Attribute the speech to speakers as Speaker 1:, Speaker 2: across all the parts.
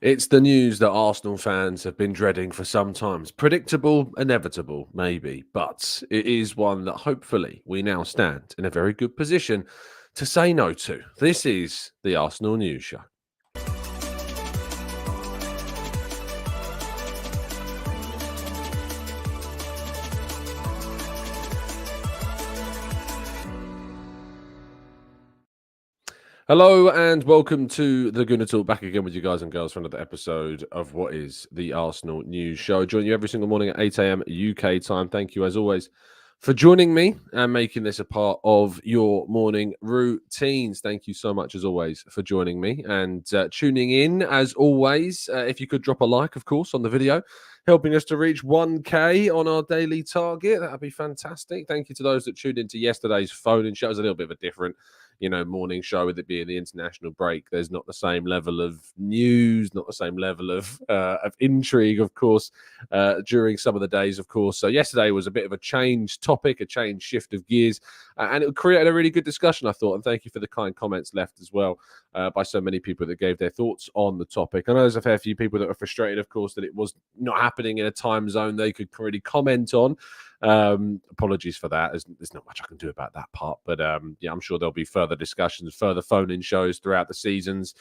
Speaker 1: It's the news that Arsenal fans have been dreading for some time. It's predictable, inevitable, maybe, but it is one that hopefully we now stand in a very good position to say no to. This is the Arsenal News Show. Hello and welcome to the Gooner Talk. Back again with you guys and girls for another episode of what is the Arsenal News Show. Join you every single morning at 8 a.m. UK time. Thank you as always for joining me and making this a part of your morning routines. Thank you so much as always for joining me and tuning in as always. If you could drop a like, of course, on the video, helping us to reach 1K on our daily target. That would be fantastic. Thank you to those that tuned into yesterday's phone-in show. It was a little bit of a different morning show, with it being the international break. There's not the same level of news, not the same level of intrigue, of course, during some of the days, of course. So yesterday was a bit of a change topic, a change shift of gears, and it created a really good discussion, I thought. And thank you for the kind comments left as well by so many people that gave their thoughts on the topic. I know there's a fair few people that were frustrated, of course, that it was not happening in a time zone they could really comment on. Apologies for that. There's not much I can do about that part, but yeah, I'm sure there'll be further discussions, further phone-in shows throughout the seasons,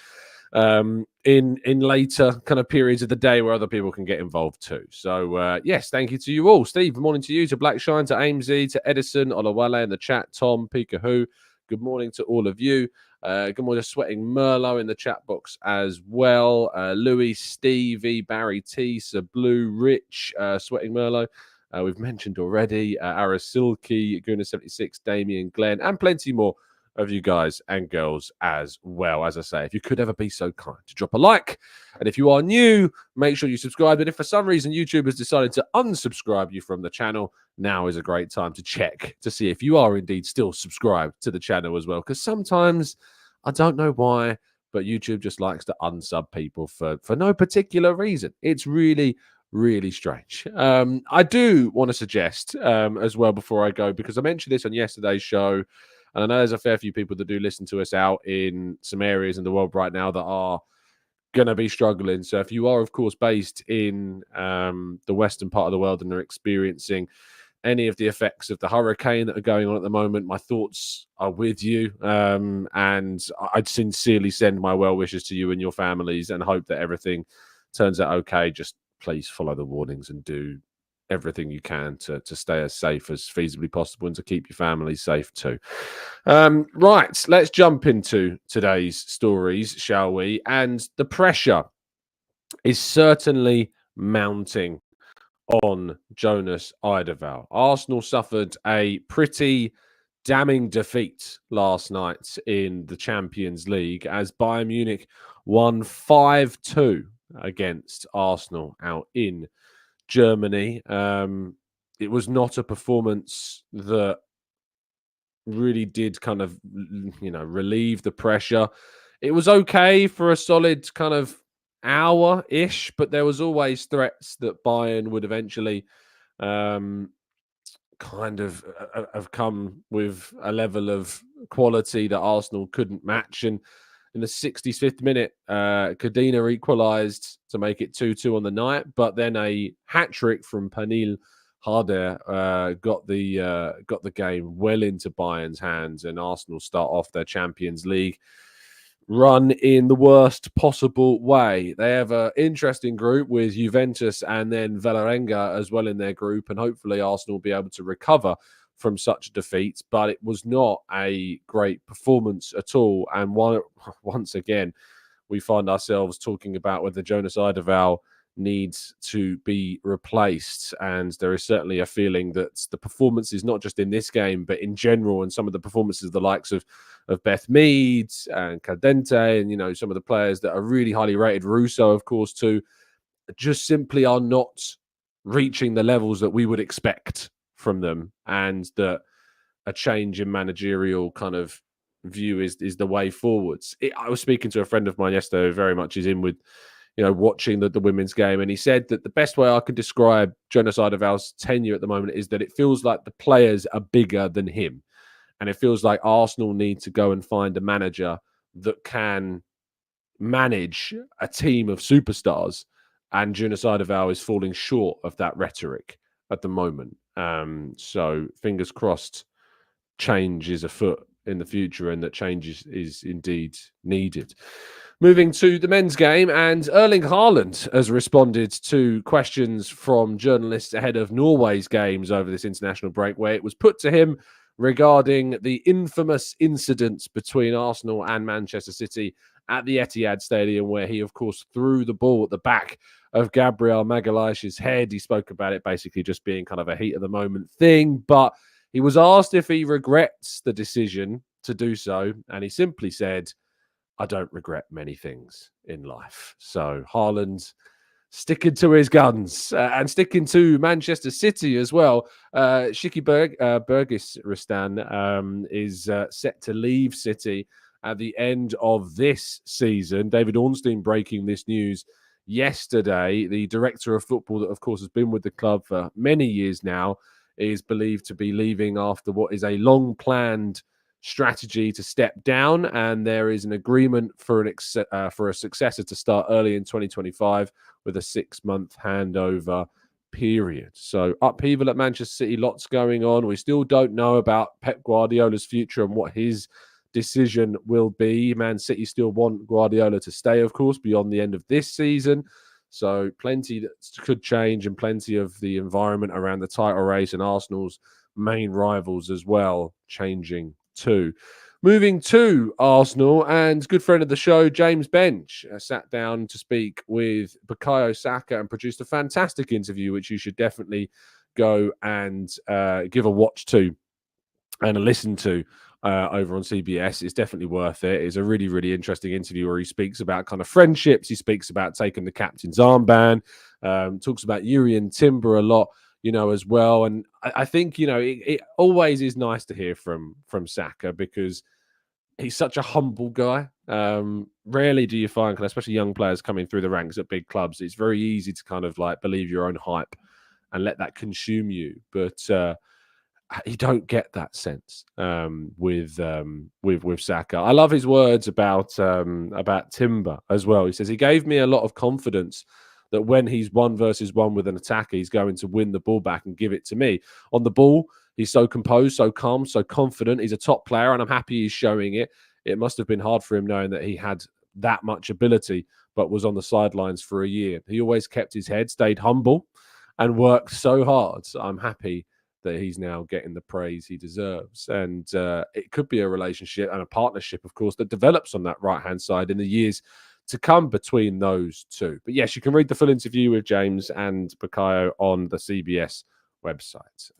Speaker 1: in later kind of periods of the day where other people can get involved too. So yes, thank you to you all. Steve, good morning to you, to Blackshine, to Amesy, to Edison, Olawale in the chat, Tom, Pikahu. Good morning to all of you. Good morning to Sweating Merlo in the chat box as well. Louis, Stevie, Barry T, Sir Blue, Rich, Sweating Merlo. We've mentioned already Arasilki, Gooner76, Damien, Glenn, and plenty more of you guys and girls as well. As I say, if you could ever be so kind to drop a like, and if you are new, make sure you subscribe. And if for some reason YouTube has decided to unsubscribe you from the channel, now is a great time to check to see if you are indeed still subscribed to the channel as well. Because sometimes, I don't know why, but YouTube just likes to unsub people for no particular reason. It's really strange. I do want to suggest as well before I go, because I mentioned this on yesterday's show, and I know there's a fair few people that do listen to us out in some areas in the world right now that are going to be struggling. So if you are, of course, based in the western part of the world and are experiencing any of the effects of the hurricane that are going on at the moment, my thoughts are with you. And I'd sincerely send my well wishes to you and your families and hope that everything turns out okay. Just please follow the warnings and do everything you can to stay as safe as feasibly possible and to keep your family safe too. Right, let's jump into today's stories, shall we? And the pressure is certainly mounting on Jonas Eidevall. Arsenal suffered a pretty damning defeat last night in the Champions League as Bayern Munich won 5-2 against Arsenal out in Germany. It was not a performance that really did kind of, relieve the pressure. It was okay for a solid kind of hour-ish, but there was always threats that Bayern would eventually kind of have come with a level of quality that Arsenal couldn't match. And in the 65th minute, Cadena equalised to make it 2-2 on the night, but then a hat-trick from Pernille Harder got the game well into Bayern's hands, and Arsenal start off their Champions League run in the worst possible way. They have an interesting group with Juventus and then Vålerenga as well in their group, and hopefully Arsenal will be able to recover from such a defeat, but it was not a great performance at all. And once again, we find ourselves talking about whether Jonas Eidevall needs to be replaced. And there is certainly a feeling that the performances, not just in this game, but in general, and some of the performances, the likes of Beth Mead and Cadente, and, some of the players that are really highly rated, Russo, of course, too, just simply are not reaching the levels that we would expect from them, and that a change in managerial kind of view is the way forwards. I was speaking to a friend of mine yesterday who very much is in with, watching the women's game, and he said that the best way I could describe Jonas Eidevall's tenure at the moment is that it feels like the players are bigger than him, and it feels like Arsenal need to go and find a manager that can manage a team of superstars, and Jonas Eidevall is falling short of that rhetoric at the moment. So fingers crossed change is afoot in the future and that change is indeed needed. Moving to the men's game, and Erling Haaland has responded to questions from journalists ahead of Norway's games over this international break, where it was put to him regarding the infamous incident between Arsenal and Manchester City at the Etihad Stadium, where he, of course, threw the ball at the back of Gabriel Magalhaes's head. He spoke about it basically just being kind of a heat of the moment thing, but he was asked if he regrets the decision to do so, and he simply said, I don't regret many things in life. So Haaland sticking to his guns and sticking to Manchester City as well. Shiki Bergis Ristan is set to leave City at the end of this season. David Ornstein breaking this news yesterday. The director of football that, of course, has been with the club for many years now is believed to be leaving after what is a long-planned strategy to step down, and there is an agreement for a successor to start early in 2025 with a 6-month handover period. So upheaval at Manchester City, lots going on. We still don't know about Pep Guardiola's future and what his decision will be. Man City still want Guardiola to stay, of course, beyond the end of this season. So plenty that could change, and plenty of the environment around the title race and Arsenal's main rivals as well changing too. Moving to Arsenal, and good friend of the show, James Bench, sat down to speak with Bukayo Saka and produced a fantastic interview, which you should definitely go and give a watch to and a listen to over on CBS. It's definitely worth it. It's a really, really interesting interview where he speaks about kind of friendships. He speaks about taking the captain's armband, talks about Yuri Timber a lot, as well. And I think, it always is nice to hear from Saka because he's such a humble guy. Rarely do you find, especially young players coming through the ranks at big clubs, it's very easy to kind of like believe your own hype and let that consume you. But you don't get that sense with Saka. I love his words about Timber as well. He says he gave me a lot of confidence that when he's 1-versus-1 with an attacker, he's going to win the ball back and give it to me. On the ball, he's so composed, so calm, so confident. He's a top player, and I'm happy he's showing it. It must have been hard for him knowing that he had that much ability, but was on the sidelines for a year. He always kept his head, stayed humble, and worked so hard. So I'm happy that he's now getting the praise he deserves. And it could be a relationship and a partnership, of course, that develops on that right-hand side in the years to come between those two. But yes, you can read the full interview with James and Bukayo on the CBS website.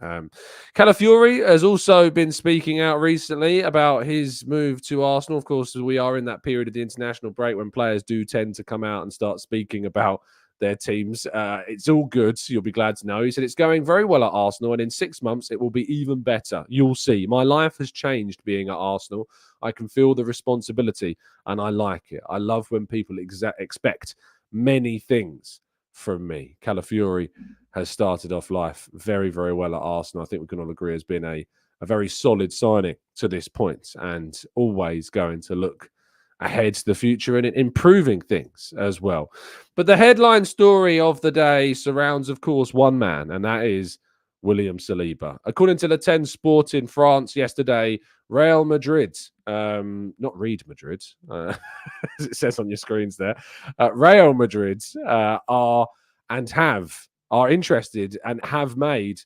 Speaker 1: Calafiori has also been speaking out recently about his move to Arsenal. Of course, we are in that period of the international break when players do tend to come out and start speaking about their teams. It's all good. You'll be glad to know. He said it's going very well at Arsenal, and in 6 months it will be even better. You'll see. My life has changed being at Arsenal. I can feel the responsibility, and I like it. I love when people expect many things from me. Calafiori has started off life very, very well at Arsenal. I think we can all agree has been a very solid signing to this point, and always going to look ahead to the future and improving things as well. But the headline story of the day surrounds, of course, one man, and that is William Saliba. According to Le 10 Sport in France yesterday, Real Madrid, not Real Madrid, as it says on your screens there, Real Madrid are interested and have made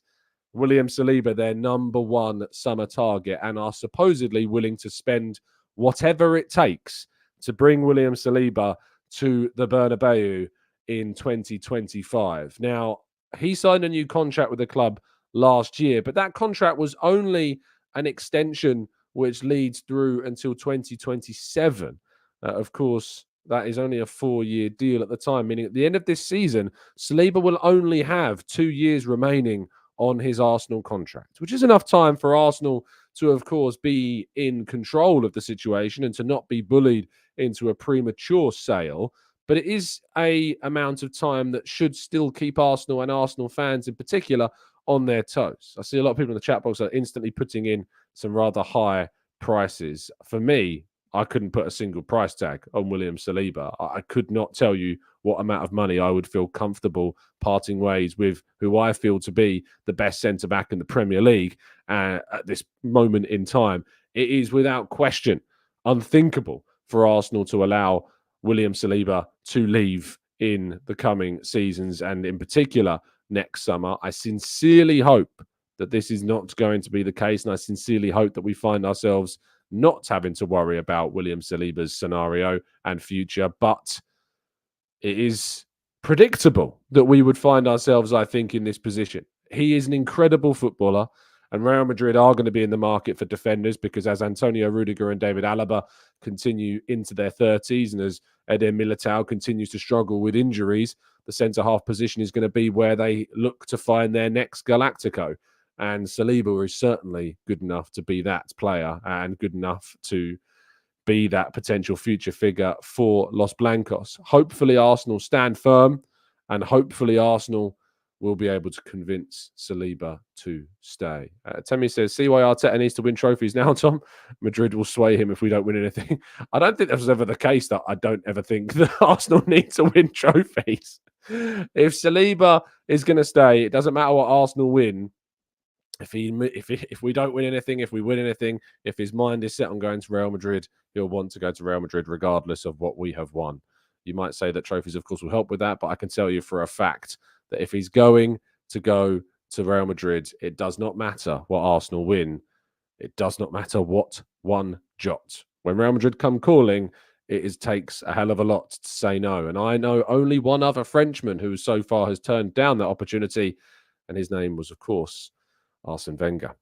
Speaker 1: William Saliba their number one summer target and are supposedly willing to spend whatever it takes to bring William Saliba to the Bernabeu in 2025. Now, he signed a new contract with the club last year, but that contract was only an extension which leads through until 2027. Of course, that is only a 4-year deal at the time, meaning at the end of this season, Saliba will only have 2 years remaining on his Arsenal contract, which is enough time for Arsenal to, of course, be in control of the situation and to not be bullied into a premature sale. But it is a amount of time that should still keep Arsenal and Arsenal fans in particular on their toes. I see a lot of people in the chat box are instantly putting in some rather high prices. For me, I couldn't put a single price tag on William Saliba. I could not tell you what amount of money I would feel comfortable parting ways with who I feel to be the best centre-back in the Premier League at this moment in time. It is without question unthinkable for Arsenal to allow William Saliba to leave in the coming seasons, and in particular next summer. I sincerely hope that this is not going to be the case, and I sincerely hope that we find ourselves not having to worry about William Saliba's scenario and future, but it is predictable that we would find ourselves, I think, in this position. He is an incredible footballer, and Real Madrid are going to be in the market for defenders because as Antonio Rudiger and David Alaba continue into their 30s and as Eder Militao continues to struggle with injuries, the centre-half position is going to be where they look to find their next Galactico. And Saliba is certainly good enough to be that player and good enough to be that potential future figure for Los Blancos. Hopefully Arsenal stand firm and hopefully Arsenal will be able to convince Saliba to stay. Temi says, see why Arteta needs to win trophies now, Tom? Madrid will sway him if we don't win anything. I don't think that was ever the case that I don't ever think that Arsenal need to win trophies. If Saliba is going to stay, it doesn't matter what Arsenal win. If we don't win anything, if we win anything, if his mind is set on going to Real Madrid, he'll want to go to Real Madrid regardless of what we have won. You might say that trophies, of course, will help with that, but I can tell you for a fact that if he's going to go to Real Madrid, it does not matter what Arsenal win. It does not matter what one jot. When Real Madrid come calling, it takes a hell of a lot to say no. And I know only one other Frenchman who so far has turned down that opportunity, and his name was, of course, Arsene Wenger.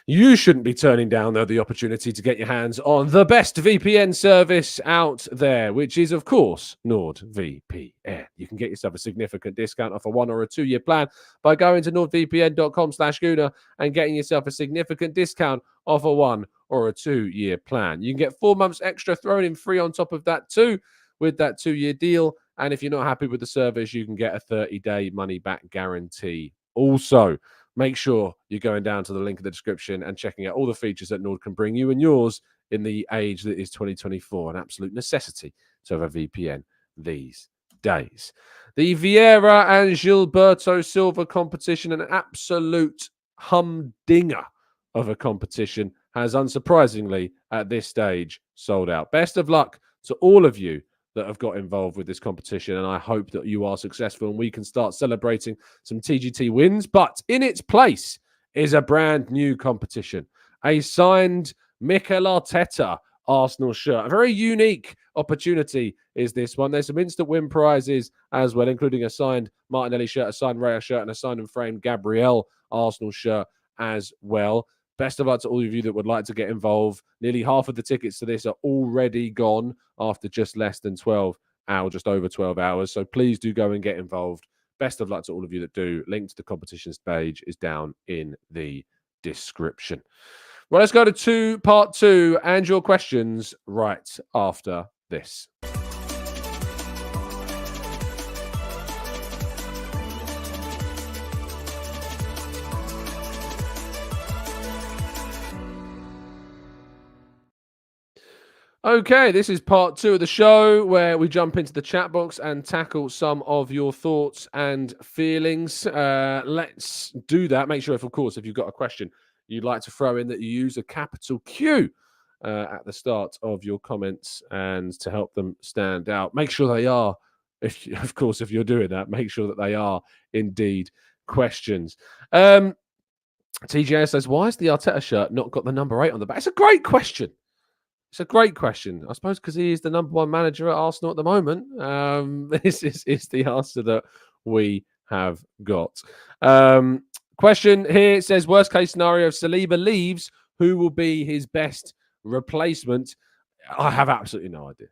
Speaker 1: You shouldn't be turning down, though, the opportunity to get your hands on the best VPN service out there, which is, of course, NordVPN. You can get yourself a significant discount off a 1 or a 2 year plan by going to nordvpn.com/Gooner and getting yourself a significant discount off a 1 or a 2 year plan. You can get 4 months extra thrown in free on top of that, too, with that 2 year deal. And if you're not happy with the service, you can get a 30-day money-back guarantee also. Make sure you're going down to the link in the description and checking out all the features that Nord can bring you and yours in the age that is 2024. An absolute necessity to have a VPN these days. The Vieira and Gilberto Silva competition, an absolute humdinger of a competition, has unsurprisingly at this stage sold out. Best of luck to all of you that have got involved with this competition, and I hope that you are successful and we can start celebrating some TGT wins. But in its place is a brand new competition, a signed Mikel Arteta Arsenal shirt. A very unique opportunity is this one. There's some instant win prizes as well, including a signed Martinelli shirt, a signed Raya shirt, and a signed and framed Gabriel Arsenal shirt as well. Best of luck to all of you that would like to get involved. Nearly half of the tickets to this are already gone after just less than 12 hours, just over 12 hours. So please do go and get involved. Best of luck to all of you that do. Link to the competitions page is down in the description. Well, let's go to part two and your questions right after this. Okay, this is part two of the show where we jump into the chat box and tackle some of your thoughts and feelings. Let's do that. Make sure, of course, if you've got a question you'd like to throw in, that you use a capital Q at the start of your comments and to help them stand out. Make sure they are, if you're doing that, make sure that they are indeed questions. TJ says, why has the Arteta shirt not got the number 8 on the back? It's a great question. It's a great question. I suppose because he is the number 1 manager at Arsenal at the moment. This is the answer that we have got. Question here says, worst case scenario, if Saliba leaves, who will be his best replacement? I have absolutely no idea.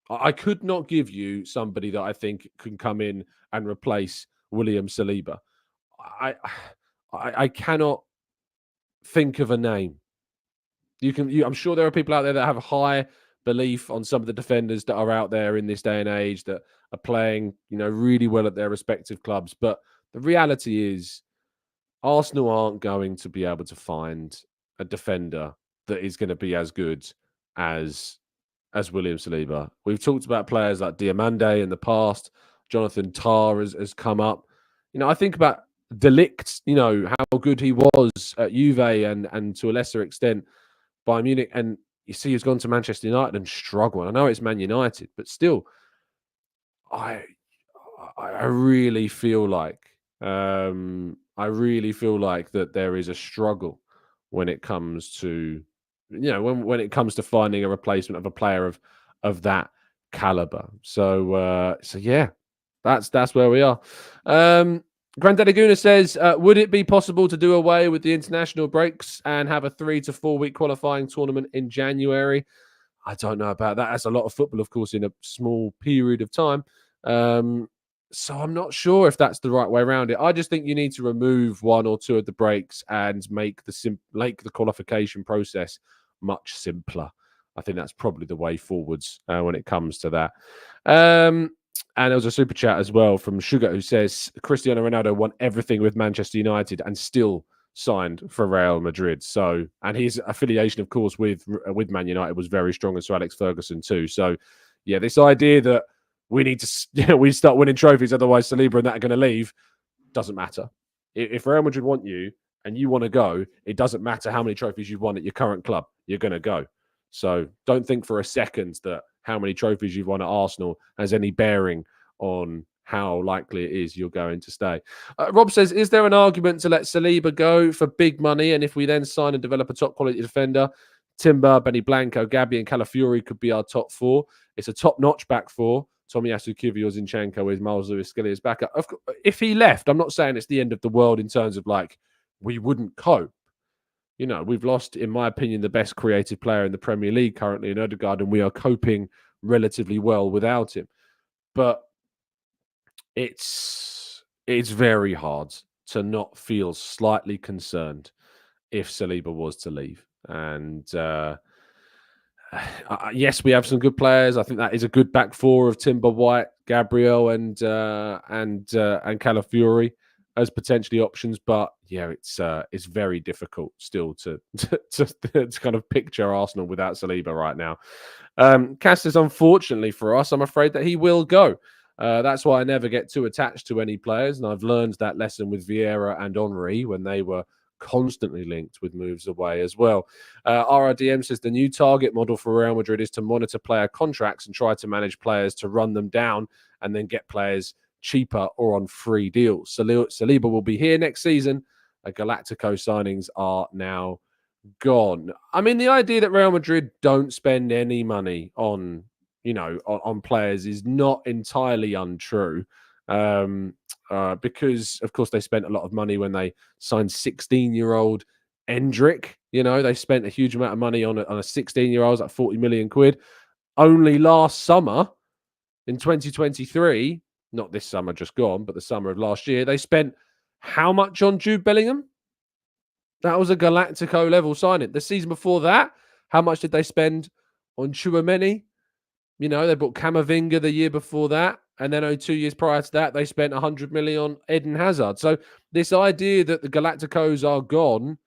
Speaker 1: I could not give you somebody that I think can come in and replace William Saliba. I cannot think of a name. I'm sure there are people out there that have a high belief on some of the defenders that are out there in this day and age that are playing, really well at their respective clubs. But the reality is, Arsenal aren't going to be able to find a defender that is going to be as good as as William Saliba. We've talked about players like Diamande in the past. Jonathan Tah has come up. I think about De Ligt, how good he was at Juve and to a lesser extent Bayern Munich. And you see he's gone to Manchester United and struggled. I know it's Man United, but still, I really feel like that there is a struggle when it comes to when it comes to finding a replacement of a player of that caliber. So yeah, that's where we are. Granddaddy Gooner says, would it be possible to do away with the international breaks and have a 3 to 4 week qualifying tournament in January? I don't know about that. That's a lot of football, of course, in a small period of time. So I'm not sure if that's the right way around it. I just think you need to remove 1 or 2 of the breaks and make the qualification process much simpler. I think that's probably the way forwards when it comes to that. And there was a super chat as well from Sugar who says Cristiano Ronaldo won everything with Manchester United and still signed for Real Madrid. So, and his affiliation, of course, with Man United was very strong, and so Alex Ferguson too. So, yeah, this idea that we need to we start winning trophies, otherwise Saliba and that are going to leave, doesn't matter. If Real Madrid want you and you want to go, it doesn't matter how many trophies you've won at your current club. You're going to go. So don't think for a second that how many trophies you've won at Arsenal has any bearing on how likely it is you're going to stay. Rob says, is there an argument to let Saliba go for big money? And if we then sign and develop a top quality defender, Timber, Benny Blanco, Gabby and Calafiori could be our top 4. It's a top-notch back 4. Tomiyasu, Kivio, Zinchenko with Miles Lewis, Skelly as backup. If he left, I'm not saying it's the end of the world in terms of like we wouldn't cope. We've lost, in my opinion, the best creative player in the Premier League currently in Odegaard, and we are coping relatively well without him. But it's very hard to not feel slightly concerned if Saliba was to leave. And yes, we have some good players. I think that is a good back 4 of Timber, White, Gabriel, and Calafiori as potentially options. But yeah, it's very difficult still to kind of picture Arsenal without Saliba right now. Cass says, unfortunately for us, I'm afraid that he will go. That's why I never get too attached to any players, and I've learned that lesson with Vieira and Henry when they were constantly linked with moves away as well. RRDM says the new target model for Real Madrid is to monitor player contracts and try to manage players to run them down and then get players cheaper or on free deals. Saliba will be here next season. Galactico signings are now gone. I mean, the idea that Real Madrid don't spend any money on players is not entirely untrue. Because of course they spent a lot of money when they signed 16-year-old Endrick. They spent a huge amount of money on a 16-year-old, like 40 million quid. Only last summer in 2023, not this summer just gone, but the summer of last year, they spent how much on Jude Bellingham? That was a Galactico level signing. The season before that, how much did they spend on Tchouaméni? They bought Camavinga the year before that. And then 2 years prior to that, they spent 100 million on Eden Hazard. So this idea that the Galacticos are gone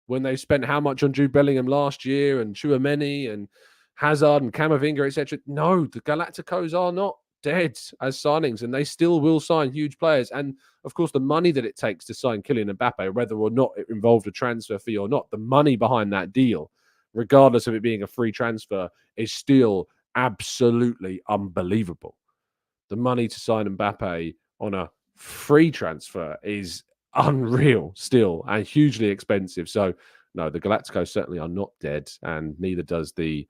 Speaker 1: when they spent how much on Jude Bellingham last year and Tchouaméni and Hazard and Camavinga, etc. No, the Galacticos are not dead as signings, and they still will sign huge players. And of course, the money that it takes to sign Kylian Mbappe, whether or not it involved a transfer fee or not, the money behind that deal, regardless of it being a free transfer, is still absolutely unbelievable. The money to sign Mbappe on a free transfer is unreal still and hugely expensive. So, no, the Galacticos certainly are not dead, and neither does the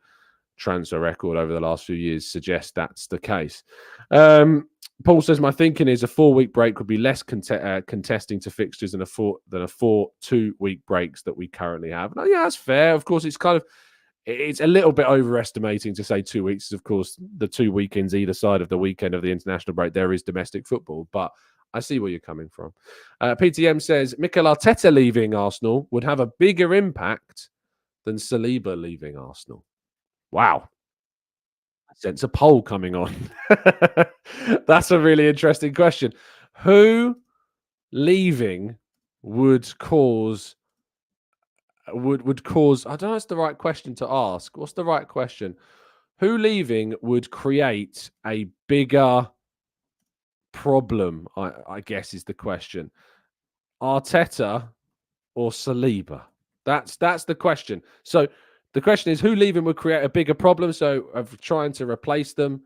Speaker 1: transfer record over the last few years suggest that's the case. Paul says, my thinking is a 4-week break would be less contesting to fixtures than a 2-week breaks that we currently have. No, yeah, that's fair. Of course, it's a little bit overestimating to say 2 weeks. Of course, the 2 weekends either side of the weekend of the international break, there is domestic football, but I see where you're coming from. PTM says, Mikel Arteta leaving Arsenal would have a bigger impact than Saliba leaving Arsenal. Wow. I sense a poll coming on. That's a really interesting question. Who leaving would cause... I don't know if it's the right question to ask. What's the right question? Who leaving would create a bigger problem, I guess is the question. Arteta or Saliba? That's the question. So the question is, who leaving would create a bigger problem? So of trying to replace them,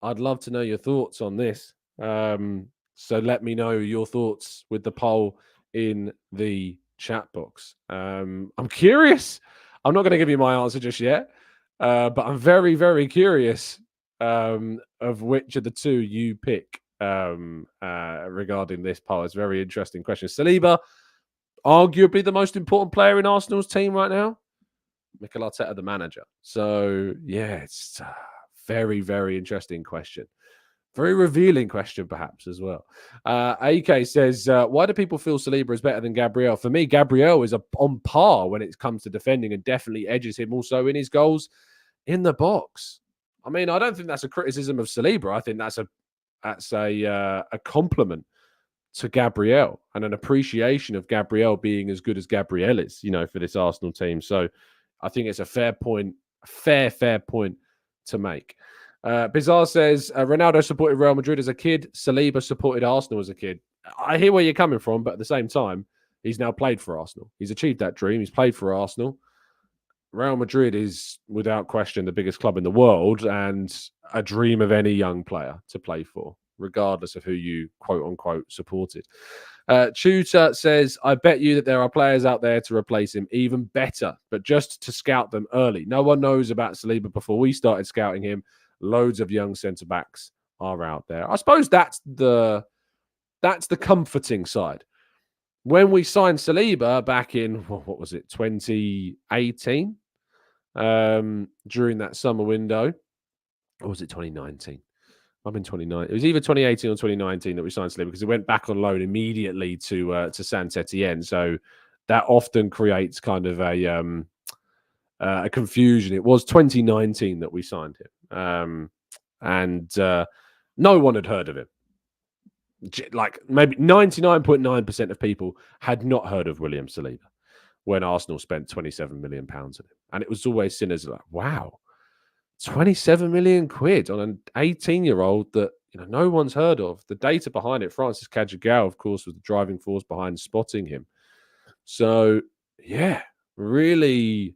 Speaker 1: I'd love to know your thoughts on this. So let me know your thoughts with the poll in the chat box. I'm curious. I'm not going to give you my answer just yet, but I'm very, very curious of which of the two you pick regarding this poll. It's a very interesting question. Saliba, arguably the most important player in Arsenal's team right now. Mikel Arteta, the manager. So, yeah, it's a very, very interesting question. Very revealing question, perhaps, as well. AK says, why do people feel Saliba is better than Gabriel? For me, Gabriel is on par when it comes to defending and definitely edges him also in his goals in the box. I mean, I don't think that's a criticism of Saliba. I think that's a compliment to Gabriel and an appreciation of Gabriel being as good as Gabriel is, for this Arsenal team. So I think it's a fair point, fair point to make. Bizarre says, Ronaldo supported Real Madrid as a kid. Saliba supported Arsenal as a kid. I hear where you're coming from, but at the same time, he's now played for Arsenal. He's achieved that dream. He's played for Arsenal. Real Madrid is, without question, the biggest club in the world and a dream of any young player to play for, regardless of who you quote-unquote supported. Tutor says, I bet you that there are players out there to replace him even better, but just to scout them early. No one knows about Saliba before we started scouting him. Loads of young centre-backs are out there. I suppose that's the comforting side. When we signed Saliba back in, what was it, 2018? During that summer window, or was it 2019? I'm in 29. It was either 2018 or 2019 that we signed Saliba because it went back on loan immediately to Saint Etienne. So that often creates kind of a confusion. It was 2019 that we signed him, and no one had heard of him. Like maybe 99.9% of people had not heard of William Saliba when Arsenal spent £27 million on him, and it was always seen as like, wow, 27 million quid on an 18-year-old that no one's heard of. The data behind it, Francis Cajagao, of course, was the driving force behind spotting him. So yeah, really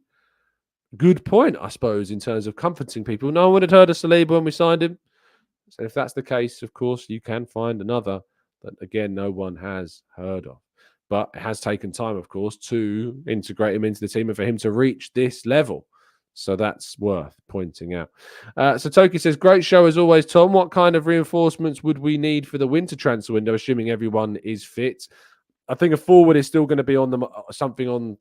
Speaker 1: good point, I suppose, in terms of comforting people. No one had heard of Saliba when we signed him. So if that's the case, of course, you can find another that, again, no one has heard of. But it has taken time, of course, to integrate him into the team and for him to reach this level. So that's worth pointing out. Satoki says, great show as always, Tom. What kind of reinforcements would we need for the winter transfer window, assuming everyone is fit? I think a forward is still going to be on them, something on,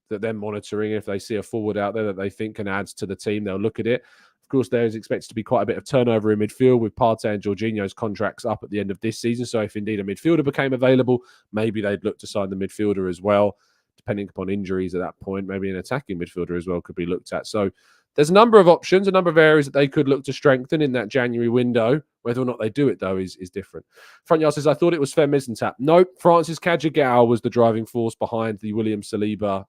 Speaker 1: that they're monitoring. If they see a forward out there that they think can add to the team, they'll look at it. Of course, there is expected to be quite a bit of turnover in midfield with Partey and Jorginho's contracts up at the end of this season. So if indeed a midfielder became available, maybe they'd look to sign the midfielder as well, depending upon injuries at that point. Maybe an attacking midfielder as well could be looked at. So there's a number of options, a number of areas that they could look to strengthen in that January window. Whether or not they do it, though, is different. Front Yard says, I thought it was Misentap. No, Francis Cajagao was the driving force behind the William Saliba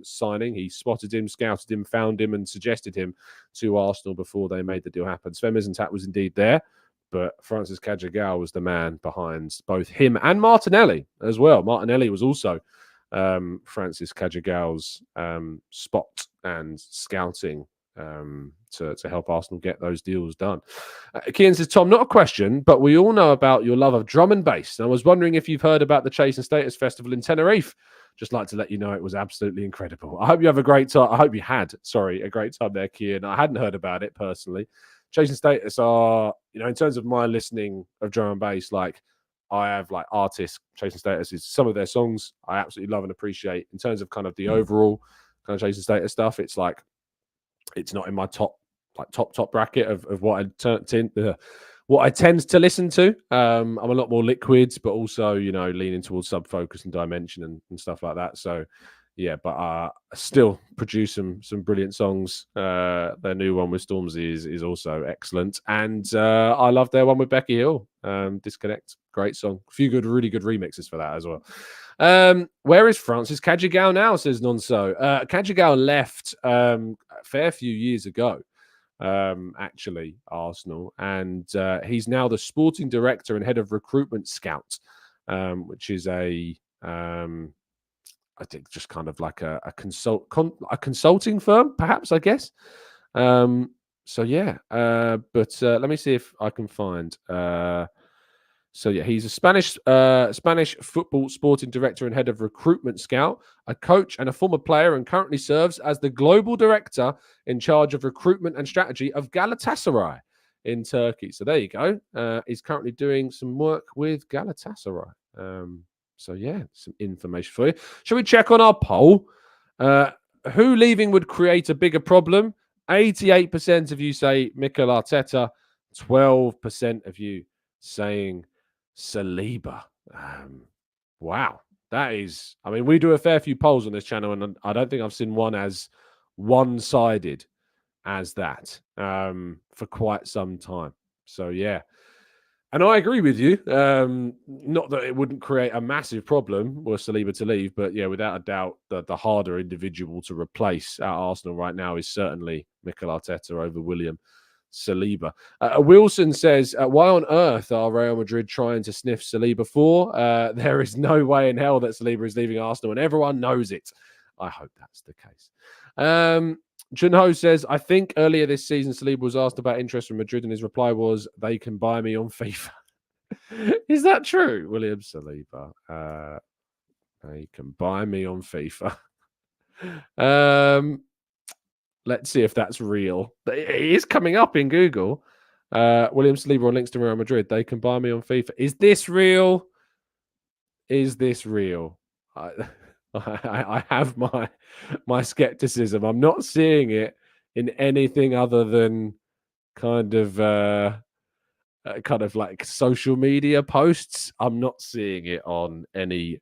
Speaker 1: signing. He spotted him, scouted him, found him, and suggested him to Arsenal before they made the deal happen. Sven Misentap was indeed there, but Francis Cajagao was the man behind both him and Martinelli as well. Martinelli was also Francis Cajagao's spot and scouting to help Arsenal get those deals done. Kian says, Tom, not a question, but we all know about your love of drum and bass. And I was wondering if you've heard about the Chase and Status Festival in Tenerife. Just like to let you know it was absolutely incredible. I hope you have a great time. I hope you had, a great time there, Kian. I hadn't heard about it personally. Chase and Status are, in terms of my listening of drum and bass, like I have like artists, Chase and Status is some of their songs I absolutely love and appreciate. In terms of kind of the overall kind of Chase and Status stuff, it's like, it's not in my top bracket of what I tend to listen to. I'm a lot more Liquids, but also leaning towards Sub Focus and Dimension and stuff like that. So yeah, but still produce some brilliant songs. Their new one with Stormzy is also excellent, and I love their one with Becky Hill, Disconnect. Great song. A few really good remixes for that as well. Where is Francis Cajagao now, says Nonso. Cajagao left a fair few years ago. actually, Arsenal. And he's now the sporting director and head of recruitment scout, which is I think just kind of like a consulting firm, perhaps, I guess. So yeah, but let me see if I can find. So yeah, he's a Spanish football sporting director and head of recruitment scout, a coach and a former player, and currently serves as the global director in charge of recruitment and strategy of Galatasaray in Turkey. So there you go. He's currently doing some work with Galatasaray. So yeah, some information for you. Shall we check on our poll? Who leaving would create a bigger problem? 88% of you say Mikel Arteta. 12% of you saying Saliba. Wow. That is, I mean, we do a fair few polls on this channel, and I don't think I've seen one as one-sided as that for quite some time. So yeah. And I agree with you. Not that it wouldn't create a massive problem were Saliba to leave, but yeah, without a doubt, the harder individual to replace at Arsenal right now is certainly Mikel Arteta over William Saliba. Wilson says, why on earth are Real Madrid trying to sniff Saliba for? There is no way in hell that Saliba is leaving Arsenal, and everyone knows it. I hope that's the case. Junho says, I think earlier this season, Saliba was asked about interest from Madrid, and his reply was, they can buy me on FIFA. Is that true, William Saliba? They can buy me on FIFA. Let's see if that's real. It is coming up in Google. William Saliba on links to Real Madrid. They can buy me on FIFA. Is this real? Is this real? I have my skepticism. I'm not seeing it in anything other than kind of like social media posts. I'm not seeing it on any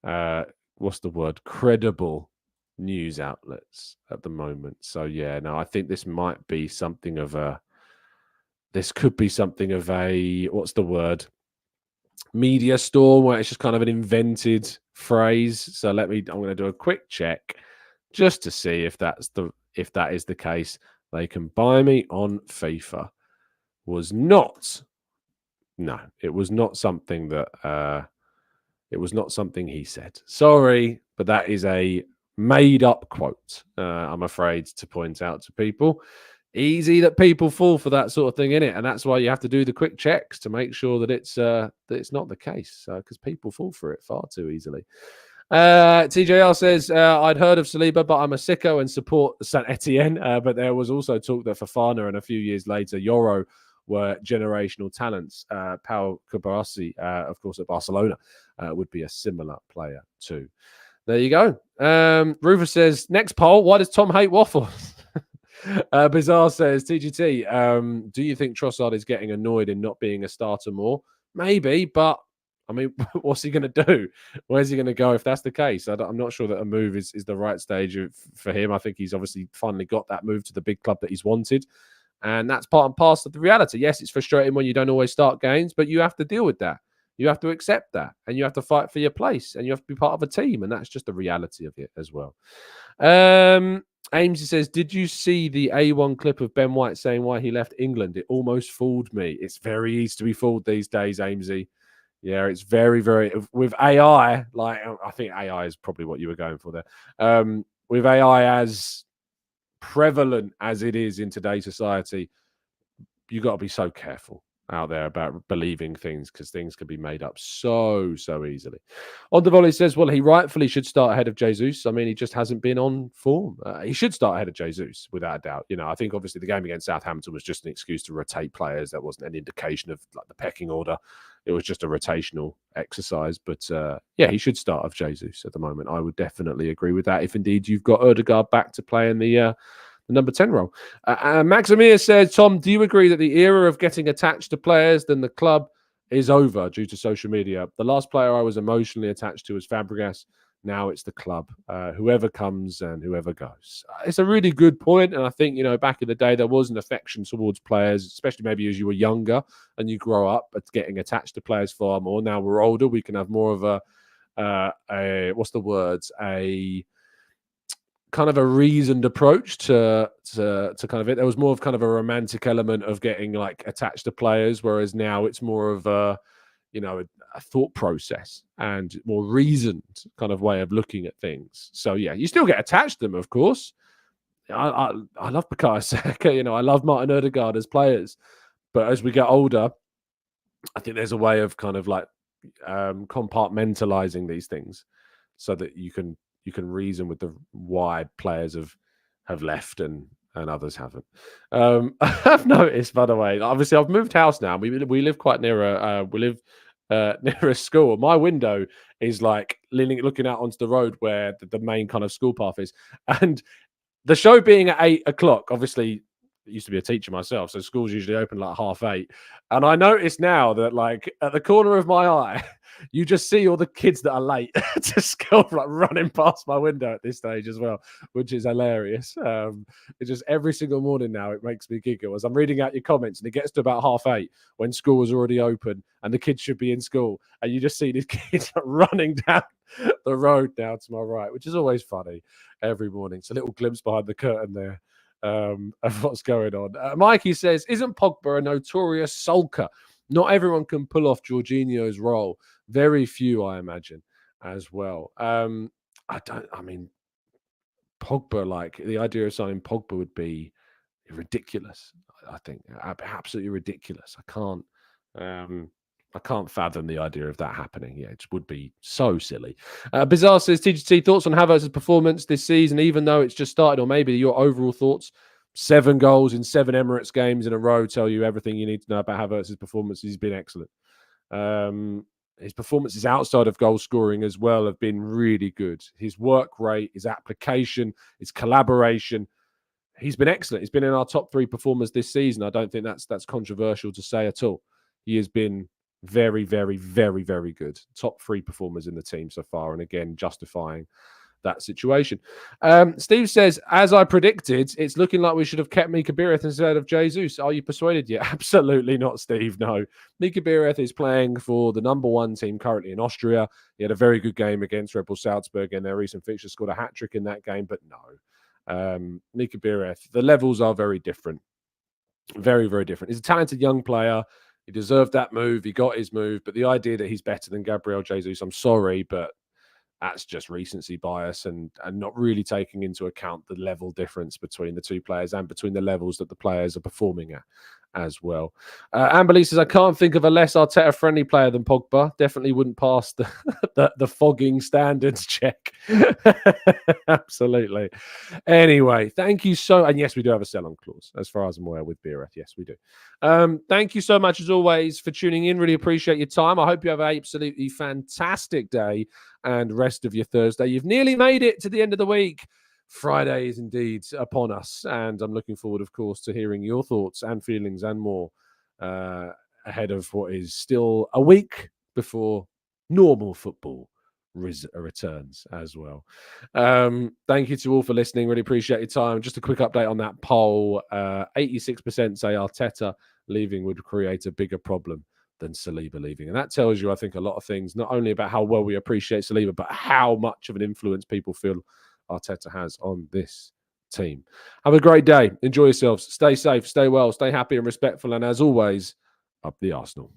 Speaker 1: what's the word? Credible news outlets at the moment. So yeah, no, I think this might be something of a. This could be something of a what's the word? Media storm, where it's just kind of an invented phrase. So I'm going to do a quick check just to see if that is the case. They can buy me on FIFA. Was not. No, it was not something that. It was not something he said. Sorry, but that is a made-up quote. I'm afraid to point out to people. Easy that people fall for that sort of thing, innit? And that's why you have to do the quick checks to make sure that it's not the case, because people fall for it far too easily. TJR says, I'd heard of Saliba, but I'm a sicko and support Saint Etienne. But there was also talk that Fofana and a few years later, Yoro were generational talents. Pau Cubarsí, of course, at Barcelona, would be a similar player too. There you go. Rufus says, next poll, why does Tom hate waffles? Bizarre says, TGT, do you think Trossard is getting annoyed in not being a starter more? Maybe, but I mean, what's he going to do? Where's he going to go if that's the case? I'm not sure that a move is the right stage for him. I think he's obviously finally got that move to the big club that he's wanted. And that's part and parcel of the reality. Yes, it's frustrating when you don't always start games, but you have to deal with that. You have to accept that. And you have to fight for your place. And you have to be part of a team. And that's just the reality of it as well. Amesy says, did you see the A1 clip of Ben White saying why he left England? It almost fooled me. It's very easy to be fooled these days, Amesy. Yeah, it's very, very... With AI, like, I think AI is probably what you were going for there. With AI as prevalent as it is in today's society, you got to be so careful out there about believing things, because things can be made up so easily. On the volley says, well, he rightfully should start ahead of Jesus. I mean, he just hasn't been on form. He should start ahead of Jesus without a doubt. You know, I think obviously the game against Southampton was just an excuse to rotate players. That wasn't an indication of like the pecking order. It was just a rotational exercise. But yeah, he should start of Jesus at the moment. I would definitely agree with that. If indeed you've got Odegaard back to play in the number 10 role. Maximir says, Tom, do you agree that the era of getting attached to players than the club is over due to social media? The last player I was emotionally attached to was Fabregas. Now it's the club. Whoever comes and whoever goes. It's a really good point. And I think, you know, back in the day, there was an affection towards players, especially maybe as you were younger and you grow up, but getting attached to players far more. Now we're older. We can have more of a what's the words? A kind of a reasoned approach to kind of it. There was more of kind of a romantic element of getting like attached to players, whereas now it's more of a a thought process and more reasoned kind of way of looking at things. So yeah, you still get attached to them, of course. I love Bukayo Saka, I love Martin Odegaard as players, but as we get older, I think there's a way of kind of like compartmentalizing these things so that you can reason with the why players have left and others haven't. I've noticed, by the way, obviously I've moved house now. We live quite near near a school. My window is like looking out onto the road where the main kind of school path is, and the show being at 8 o'clock, obviously. I used to be a teacher myself, so schools usually open like 8:30. And I notice now that, like, at the corner of my eye, you just see all the kids that are late to school, like running past my window at this stage as well, which is hilarious. It's just every single morning now, it makes me giggle as I'm reading out your comments, and it gets to about 8:30 when school is already open and the kids should be in school, and you just see these kids running down the road now to my right, which is always funny every morning. It's a little glimpse behind the curtain there. Of what's going on. Mikey says, isn't Pogba a notorious sulker? Not everyone can pull off Jorginho's role. Very few, I imagine, as well. I mean, Pogba, like the idea of signing Pogba would be ridiculous. I think absolutely ridiculous. I can't fathom the idea of that happening. Yeah, it would be so silly. Bizarre says, TGT, thoughts on Havertz's performance this season, even though it's just started, or maybe your overall thoughts? 7 goals in 7 Emirates games in a row tell you everything you need to know about Havertz's performance. He's been excellent. His performances outside of goal scoring as well have been really good. His work rate, his application, his collaboration, he's been excellent. He's been in our top 3 performers this season. I don't think that's controversial to say at all. He has been very, very, very, very good. Top 3 performers in the team so far. And again, justifying that situation. Steve says, as I predicted, it's looking like we should have kept Mika Bireth instead of Jesus. Are you persuaded yet? Absolutely not, Steve. No. Mika Bireth is playing for the number 1 team currently in Austria. He had a very good game against Red Bull Salzburg in their recent fixture, scored a hat-trick in that game, but no. Mika Bireth, the levels are very different. Very, very different. He's a talented young player. He deserved that move. He got his move. But the idea that he's better than Gabriel Jesus, I'm sorry, but that's just recency bias and not really taking into account the level difference between the 2 players and between the levels that the players are performing at as well. Amber Lee says, I can't think of a less Arteta-friendly player than Pogba. Definitely wouldn't pass the fogging standards check. Absolutely. Anyway, thank you so... And yes, we do have a sell-on clause, as far as I'm aware, with Bireth. Yes, we do. Thank you so much, as always, for tuning in. Really appreciate your time. I hope you have an absolutely fantastic day and rest of your Thursday. You've nearly made it to the end of the week. Friday is indeed upon us, and I'm looking forward, of course, to hearing your thoughts and feelings and more ahead of what is still a week before normal football returns as well. Thank you to all for listening. Really appreciate your time. Just a quick update on that poll. 86% say Arteta leaving would create a bigger problem than Saliba leaving. And that tells you, I think, a lot of things, not only about how well we appreciate Saliba, but how much of an influence people feel Arteta has on this team. Have a great day. Enjoy yourselves. Stay safe, stay well, stay happy and respectful. And as always, up the Arsenal.